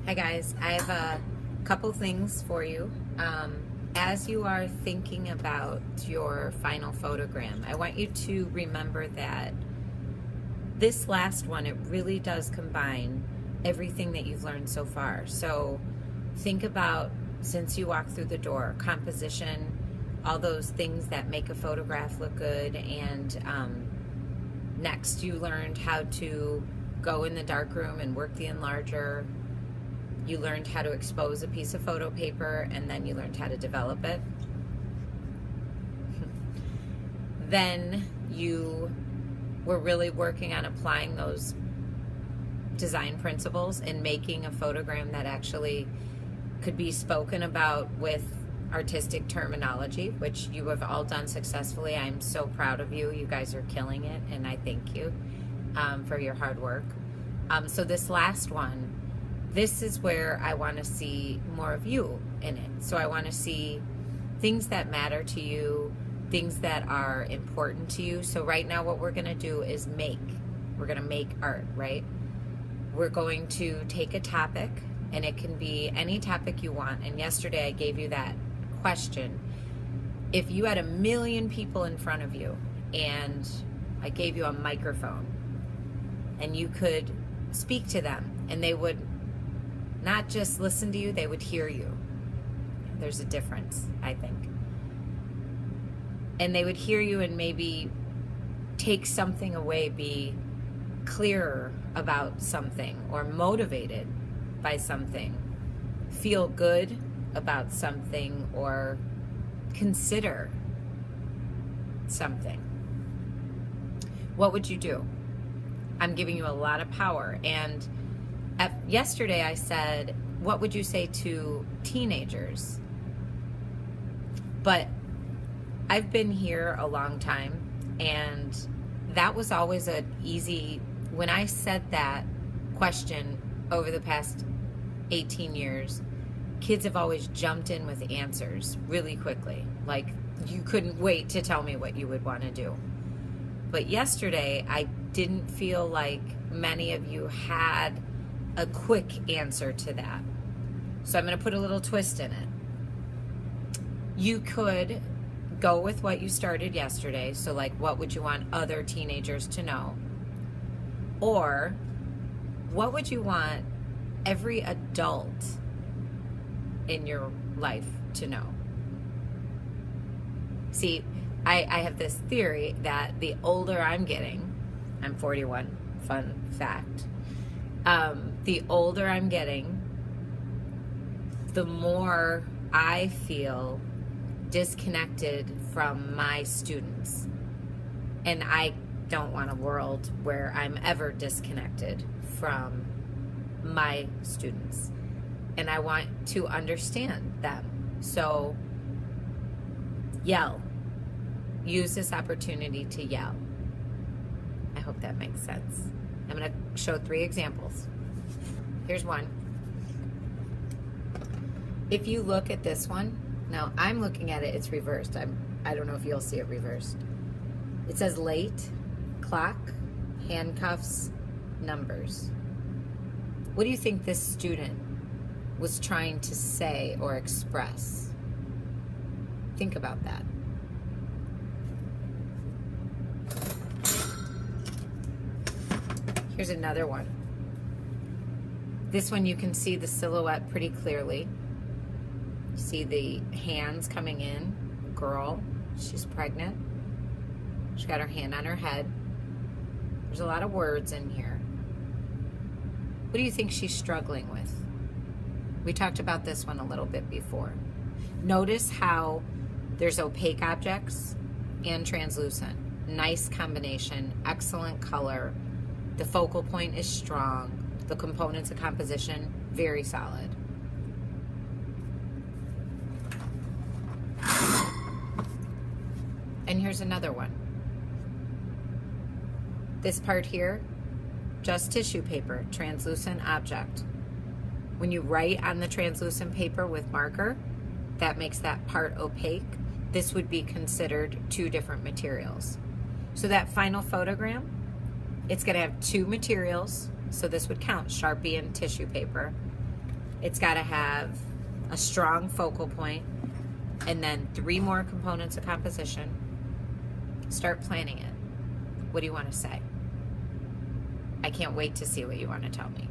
Hi guys, I have a couple things for you. As you are thinking about your final photogram, I want you to remember that this last one, it really does combine everything that you've learned so far. So think about, since you walked through the door, composition, all those things that make a photograph look good, and next you learned how to go in the darkroom and work the enlarger. You learned how to expose a piece of photo paper, and then you learned how to develop it. Then you were really working on applying those design principles and making a photogram that actually could be spoken about with artistic terminology, which you have all done successfully. I'm so proud of you. You guys are killing it, and I thank you for your hard work. So this last one, this is where I want to see more of you in it. So I want to see things that matter to you, things that are important to you. So right now what we're going to do is make. We're going to make art, right? We're going to take a topic, and it can be any topic you want. And yesterday I gave you that question. If you had 1 million people in front of you and I gave you a microphone and you could speak to them, and they would not just listen to you, they would hear you. There's a difference, I think. And they would hear you and maybe take something away, be clearer about something, or motivated by something, feel good about something, or consider something. What would you do? I'm giving you a lot of power. And yesterday I said, what would you say to teenagers? But I've been here a long time, and that was always an easy, when I said that question over the past 18 years, kids have always jumped in with answers really quickly. Like, you couldn't wait to tell me what you would want to do. But yesterday, I didn't feel like many of you had a quick answer to that. So I'm going to put a little twist in it. You could go with what you started yesterday. So like, what would you want other teenagers to know? Or what would you want every adult in your life to know? See, I have this theory that the older I'm getting, I'm 41, fun fact, the older I'm getting, the more I feel disconnected from my students. And I don't want a world where I'm ever disconnected from my students. And I want to understand them. So yell. Use this opportunity to yell. I hope that makes sense. I'm going to show 3 examples. Here's one. If you look at this one, now I'm looking at it, it's reversed. I don't know if you'll see it reversed. It says late, clock, handcuffs, numbers. What do you think this student was trying to say or express? Think about that. Here's another one. This one you can see the silhouette pretty clearly. You see the hands coming in. Girl, she's pregnant. She's got her hand on her head. There's a lot of words in here. What do you think she's struggling with? We talked about this one a little bit before. Notice how there's opaque objects and translucent. Nice combination, excellent color. The focal point is strong. The components of composition, very solid. And here's another one. This part here, just tissue paper, translucent object. When you write on the translucent paper with marker, that makes that part opaque. This would be considered 2 different materials. So that final photogram, it's going to have 2 materials, so this would count, Sharpie and tissue paper. It's got to have a strong focal point, and then 3 more components of composition. Start planning it. What do you want to say? I can't wait to see what you want to tell me.